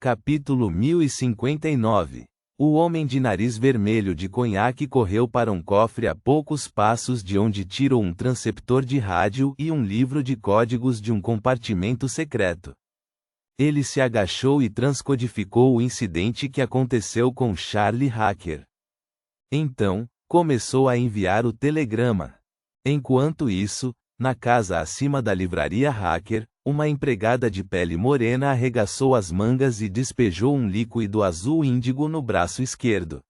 Capítulo 1059. O homem de nariz vermelho de conhaque correu para um cofre a poucos passos de onde tirou um transceptor de rádio e um livro de códigos de um compartimento secreto. Ele se agachou e transcodificou o incidente que aconteceu com Charlie Hacker. Então, começou a enviar o telegrama. Enquanto isso, na casa acima da livraria Hacker, uma empregada de pele morena arregaçou as mangas e despejou um líquido azul índigo no braço esquerdo.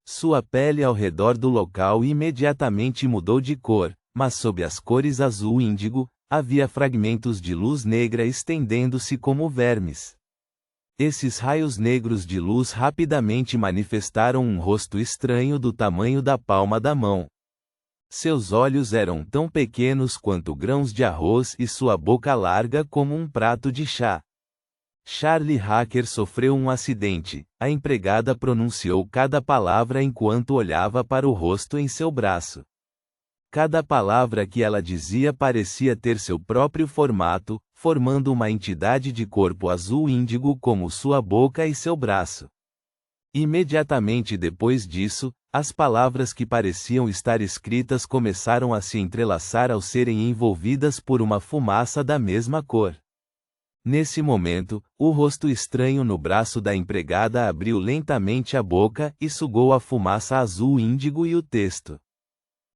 Sua pele ao redor do local imediatamente mudou de cor, mas sob as cores azul índigo, havia fragmentos de luz negra estendendo-se como vermes. Esses raios negros de luz rapidamente manifestaram um rosto estranho do tamanho da palma da mão. Seus olhos eram tão pequenos quanto grãos de arroz e sua boca larga como um prato de chá. Charlie Hacker sofreu um acidente. A empregada pronunciou cada palavra enquanto olhava para o rosto em seu braço. Cada palavra que ela dizia parecia ter seu próprio formato, formando uma entidade de corpo azul índigo como sua boca e seu braço. Imediatamente depois disso, as palavras que pareciam estar escritas começaram a se entrelaçar ao serem envolvidas por uma fumaça da mesma cor. Nesse momento, o rosto estranho no braço da empregada abriu lentamente a boca e sugou a fumaça azul índigo e o texto.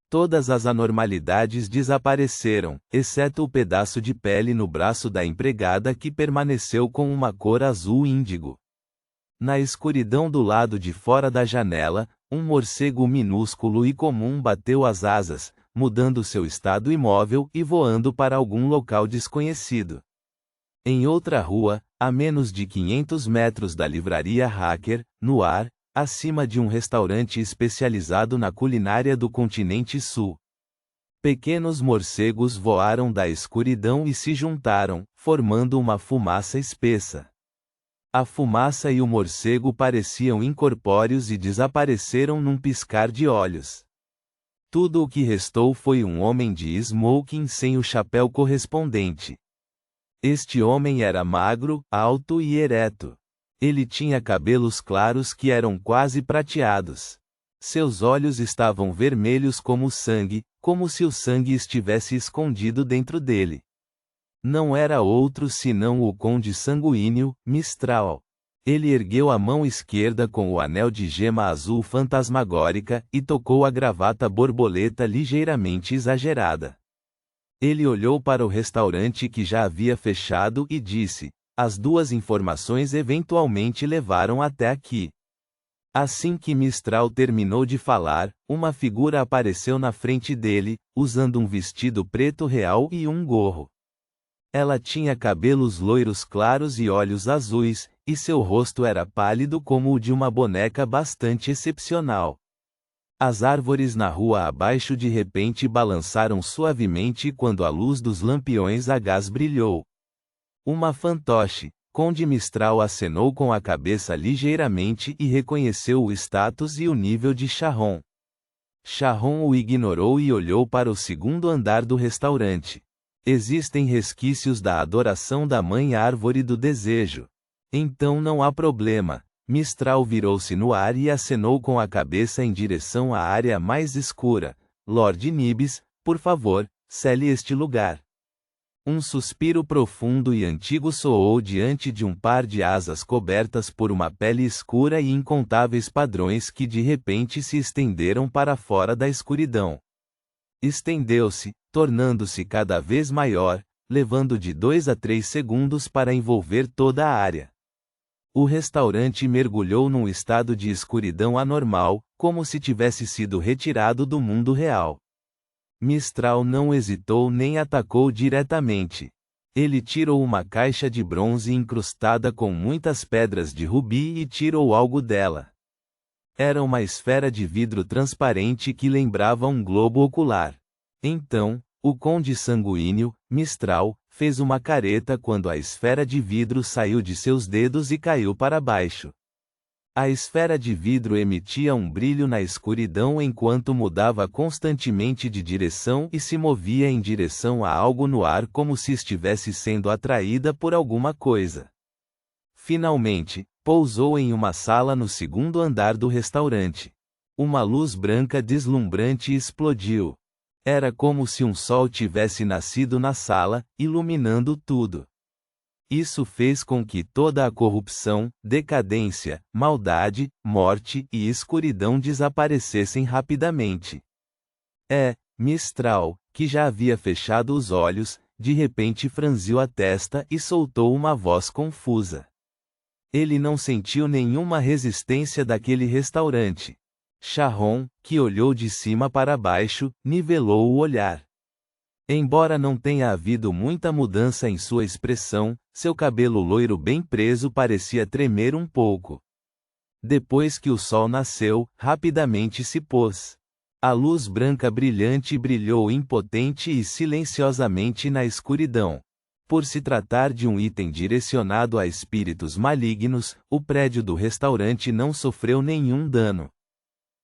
Todas as anormalidades desapareceram, exceto o pedaço de pele no braço da empregada que permaneceu com uma cor azul índigo. Na escuridão do lado de fora da janela, um morcego minúsculo e comum bateu as asas, mudando seu estado imóvel e voando para algum local desconhecido. Em outra rua, a menos de 500 metros da livraria Hacker, no ar, acima de um restaurante especializado na culinária do continente sul. Pequenos morcegos voaram da escuridão e se juntaram, formando uma fumaça espessa. A fumaça e o morcego pareciam incorpóreos e desapareceram num piscar de olhos. Tudo o que restou foi um homem de smoking sem o chapéu correspondente. Este homem era magro, alto e ereto. Ele tinha cabelos claros que eram quase prateados. Seus olhos estavam vermelhos como sangue, como se o sangue estivesse escondido dentro dele. Não era outro senão o conde sanguíneo, Mistral. Ele ergueu a mão esquerda com o anel de gema azul fantasmagórica e tocou a gravata borboleta ligeiramente exagerada. Ele olhou para o restaurante que já havia fechado e disse: "As duas informações eventualmente levaram até aqui." Assim que Mistral terminou de falar, uma figura apareceu na frente dele, usando um vestido preto real e um gorro. Ela tinha cabelos loiros claros e olhos azuis, e seu rosto era pálido como o de uma boneca bastante excepcional. As árvores na rua abaixo de repente balançaram suavemente quando a luz dos lampiões a gás brilhou. Uma fantoche, Conde Mistral acenou com a cabeça ligeiramente e reconheceu o status e o nível de Charron. Charron o ignorou e olhou para o segundo andar do restaurante. Existem resquícios da adoração da Mãe Árvore do Desejo. Então não há problema. Mistral virou-se no ar e acenou com a cabeça em direção à área mais escura. Lord Nibis, por favor, cele este lugar. Um suspiro profundo e antigo soou diante de um par de asas cobertas por uma pele escura e incontáveis padrões que de repente se estenderam para fora da escuridão. Estendeu-se, tornando-se cada vez maior, levando de 2 a 3 segundos para envolver toda a área. O restaurante mergulhou num estado de escuridão anormal, como se tivesse sido retirado do mundo real. Mistral não hesitou nem atacou diretamente. Ele tirou uma caixa de bronze incrustada com muitas pedras de rubi e tirou algo dela. Era uma esfera de vidro transparente que lembrava um globo ocular. Então, o conde sanguíneo, Mistral, fez uma careta quando a esfera de vidro saiu de seus dedos e caiu para baixo. A esfera de vidro emitia um brilho na escuridão enquanto mudava constantemente de direção e se movia em direção a algo no ar como se estivesse sendo atraída por alguma coisa. Finalmente, pousou em uma sala no segundo andar do restaurante. Uma luz branca deslumbrante explodiu. Era como se um sol tivesse nascido na sala, iluminando tudo. Isso fez com que toda a corrupção, decadência, maldade, morte e escuridão desaparecessem rapidamente. Mistral, que já havia fechado os olhos, de repente franziu a testa e soltou uma voz confusa. Ele não sentiu nenhuma resistência daquele restaurante. Sharon, que olhou de cima para baixo, nivelou o olhar. Embora não tenha havido muita mudança em sua expressão, seu cabelo loiro bem preso parecia tremer um pouco. Depois que o sol nasceu, rapidamente se pôs. A luz branca brilhante brilhou impotente e silenciosamente na escuridão. Por se tratar de um item direcionado a espíritos malignos, o prédio do restaurante não sofreu nenhum dano.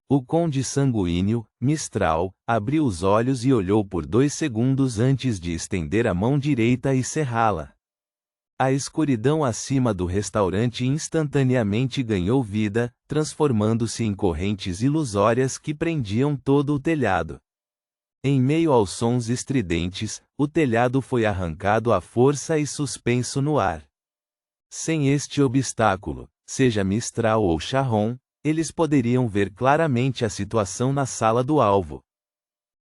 O conde sanguíneo, Mistral, abriu os olhos e olhou por 2 segundos antes de estender a mão direita e cerrá-la. A escuridão acima do restaurante instantaneamente ganhou vida, transformando-se em correntes ilusórias que prendiam todo o telhado. Em meio aos sons estridentes, o telhado foi arrancado à força e suspenso no ar. Sem este obstáculo, seja Mistral ou Sharon, eles poderiam ver claramente a situação na sala do alvo.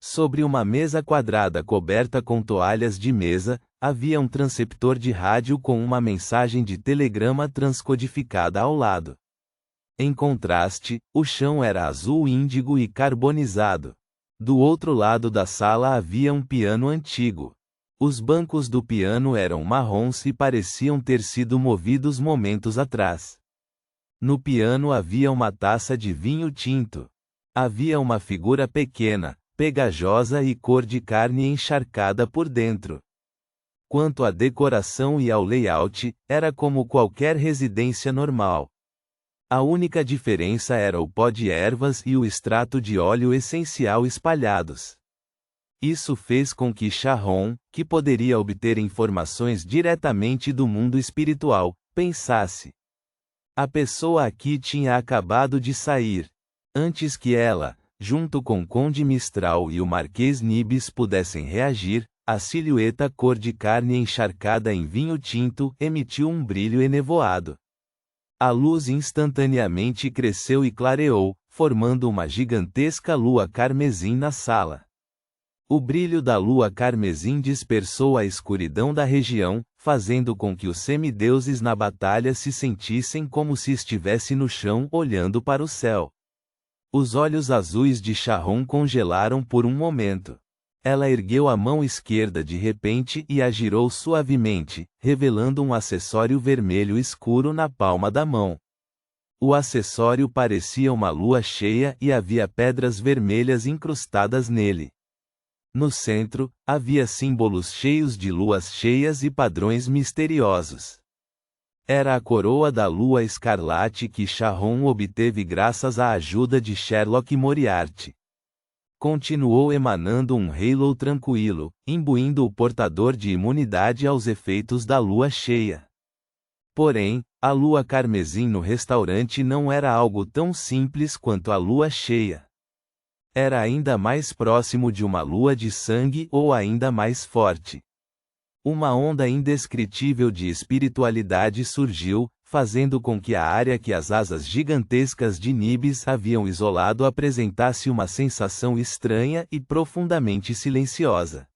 Sobre uma mesa quadrada coberta com toalhas de mesa, havia um transceptor de rádio com uma mensagem de telegrama transcodificada ao lado. Em contraste, o chão era azul índigo e carbonizado. Do outro lado da sala havia um piano antigo. Os bancos do piano eram marrons e pareciam ter sido movidos momentos atrás. No piano havia uma taça de vinho tinto. Havia uma figura pequena, pegajosa e cor de carne encharcada por dentro. Quanto à decoração e ao layout, era como qualquer residência normal. A única diferença era o pó de ervas e o extrato de óleo essencial espalhados. Isso fez com que Sharon, que poderia obter informações diretamente do mundo espiritual, pensasse: a pessoa aqui tinha acabado de sair. Antes que ela, junto com Conde Mistral e o Marquês Nibis pudessem reagir, a silhueta cor de carne encharcada em vinho tinto emitiu um brilho enevoado. A luz instantaneamente cresceu e clareou, formando uma gigantesca lua carmesim na sala. O brilho da lua carmesim dispersou a escuridão da região, fazendo com que os semideuses na batalha se sentissem como se estivesse no chão olhando para o céu. Os olhos azuis de Sharon congelaram por um momento. Ela ergueu a mão esquerda de repente e a girou suavemente, revelando um acessório vermelho escuro na palma da mão. O acessório parecia uma lua cheia e havia pedras vermelhas incrustadas nele. No centro, havia símbolos cheios de luas cheias e padrões misteriosos. Era a coroa da lua escarlate que Sharon obteve graças à ajuda de Sherlock Moriarty. Continuou emanando um halo tranquilo, imbuindo o portador de imunidade aos efeitos da lua cheia. Porém, a lua carmesim no restaurante não era algo tão simples quanto a lua cheia. Era ainda mais próximo de uma lua de sangue ou ainda mais forte. Uma onda indescritível de espiritualidade surgiu, fazendo com que a área que as asas gigantescas de Nibis haviam isolado apresentasse uma sensação estranha e profundamente silenciosa.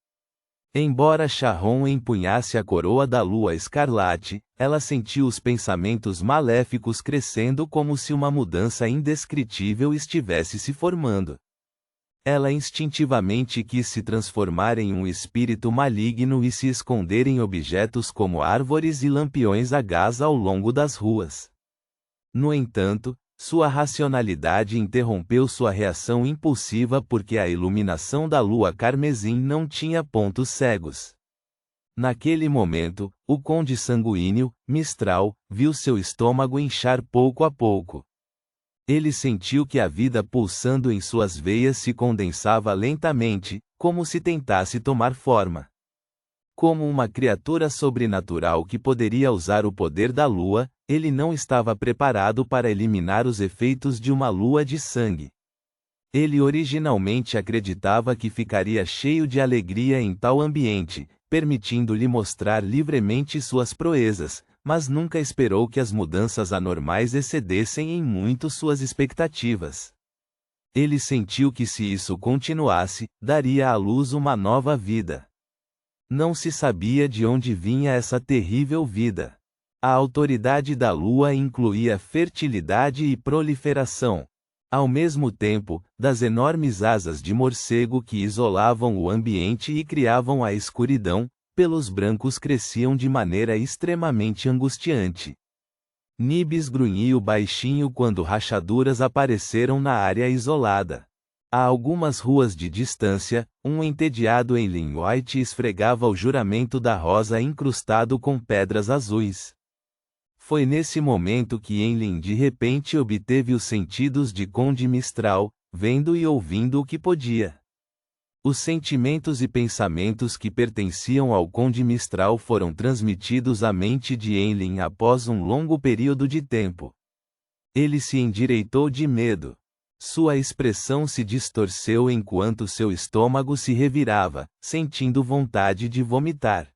Embora Sharon empunhasse a coroa da lua escarlate, ela sentiu os pensamentos maléficos crescendo como se uma mudança indescritível estivesse se formando. Ela instintivamente quis se transformar em um espírito maligno e se esconder em objetos como árvores e lampiões a gás ao longo das ruas. No entanto, sua racionalidade interrompeu sua reação impulsiva porque a iluminação da lua carmesim não tinha pontos cegos. Naquele momento, o conde sanguíneo, Mistral, viu seu estômago inchar pouco a pouco. Ele sentiu que a vida pulsando em suas veias se condensava lentamente, como se tentasse tomar forma. Como uma criatura sobrenatural que poderia usar o poder da lua, Ele não estava preparado para eliminar os efeitos de uma lua de sangue. Ele originalmente acreditava que ficaria cheio de alegria em tal ambiente, permitindo-lhe mostrar livremente suas proezas, mas nunca esperou que as mudanças anormais excedessem em muito suas expectativas. Ele sentiu que se isso continuasse, daria à luz uma nova vida. Não se sabia de onde vinha essa terrível vida. A autoridade da lua incluía fertilidade e proliferação. Ao mesmo tempo, das enormes asas de morcego que isolavam o ambiente e criavam a escuridão, pelos brancos cresciam de maneira extremamente angustiante. Nibis grunhiu baixinho quando rachaduras apareceram na área isolada. A algumas ruas de distância, um entediado Enlil White esfregava o juramento da rosa incrustado com pedras azuis. Foi nesse momento que Enlil de repente obteve os sentidos de Conde Mistral, vendo e ouvindo o que podia. Os sentimentos e pensamentos que pertenciam ao Conde Mistral foram transmitidos à mente de Enlil após um longo período de tempo. Ele se endireitou de medo. Sua expressão se distorceu enquanto seu estômago se revirava, sentindo vontade de vomitar.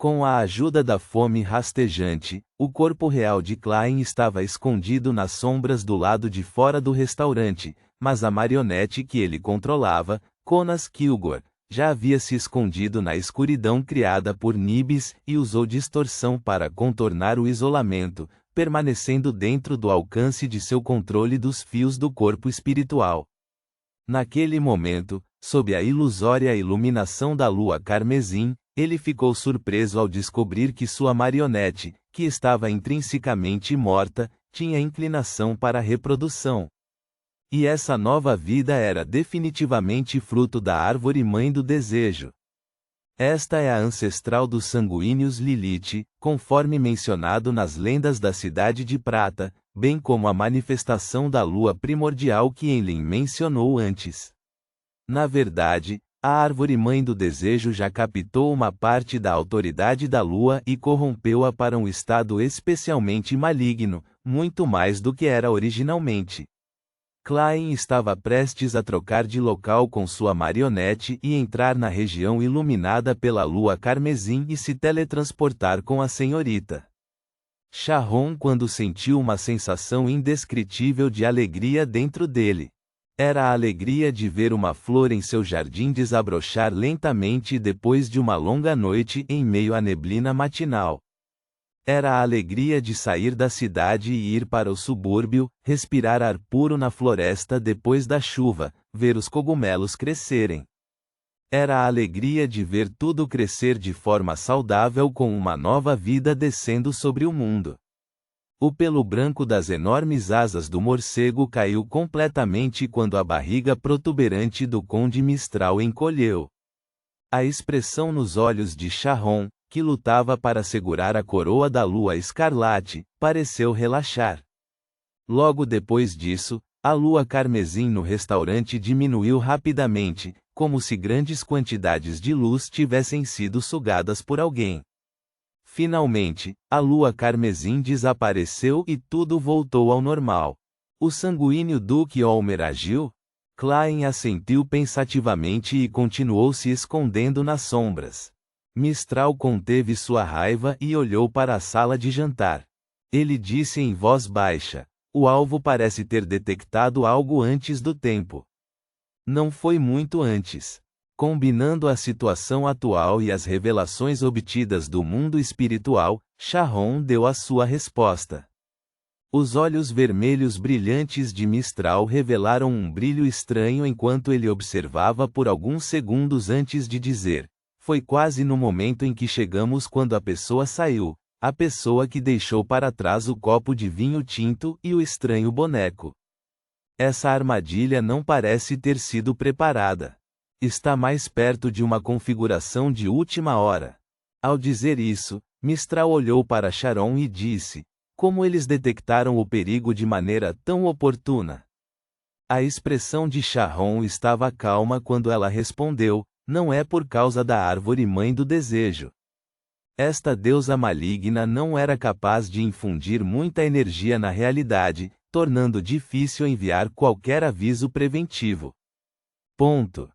Com a ajuda da fome rastejante, o corpo real de Klein estava escondido nas sombras do lado de fora do restaurante, mas a marionete que ele controlava, Conas Kilgore, já havia se escondido na escuridão criada por Nibis e usou distorção para contornar o isolamento, permanecendo dentro do alcance de seu controle dos fios do corpo espiritual. Naquele momento, sob a ilusória iluminação da lua carmesim, ele ficou surpreso ao descobrir que sua marionete, que estava intrinsecamente morta, tinha inclinação para a reprodução. E essa nova vida era definitivamente fruto da árvore mãe do desejo. Esta é a ancestral dos sanguíneos Lilith, conforme mencionado nas lendas da Cidade de Prata, bem como a manifestação da lua primordial que Enlil mencionou antes. Na verdade, a árvore mãe do desejo já captou uma parte da autoridade da lua e corrompeu-a para um estado especialmente maligno, muito mais do que era originalmente. Klein estava prestes a trocar de local com sua marionete e entrar na região iluminada pela lua carmesim e se teletransportar com a senhorita Sharon quando sentiu uma sensação indescritível de alegria dentro dele. Era a alegria de ver uma flor em seu jardim desabrochar lentamente depois de uma longa noite em meio à neblina matinal. Era a alegria de sair da cidade e ir para o subúrbio, respirar ar puro na floresta depois da chuva, ver os cogumelos crescerem. Era a alegria de ver tudo crescer de forma saudável com uma nova vida descendo sobre o mundo. O pelo branco das enormes asas do morcego caiu completamente quando a barriga protuberante do Conde Mistral encolheu. A expressão nos olhos de Sharon, que lutava para segurar a coroa da lua escarlate, pareceu relaxar. Logo depois disso, a lua carmesim no restaurante diminuiu rapidamente, como se grandes quantidades de luz tivessem sido sugadas por alguém. Finalmente, a lua carmesim desapareceu e tudo voltou ao normal. O sanguíneo Duque Olmer agiu? Klein assentiu pensativamente e continuou se escondendo nas sombras. Mistral conteve sua raiva e olhou para a sala de jantar. Ele disse em voz baixa: "O alvo parece ter detectado algo antes do tempo." Não foi muito antes. Combinando a situação atual e as revelações obtidas do mundo espiritual, Sharon deu a sua resposta. Os olhos vermelhos brilhantes de Mistral revelaram um brilho estranho enquanto ele observava por alguns segundos antes de dizer: "Foi quase no momento em que chegamos quando a pessoa saiu, a pessoa que deixou para trás o copo de vinho tinto e o estranho boneco. Essa armadilha não parece ter sido preparada. Está mais perto de uma configuração de última hora." Ao dizer isso, Mistral olhou para Sharon e disse: "Como eles detectaram o perigo de maneira tão oportuna?" A expressão de Sharon estava calma quando ela respondeu: "Não é por causa da árvore mãe do desejo. Esta deusa maligna não era capaz de infundir muita energia na realidade, tornando difícil enviar qualquer aviso preventivo. Ponto.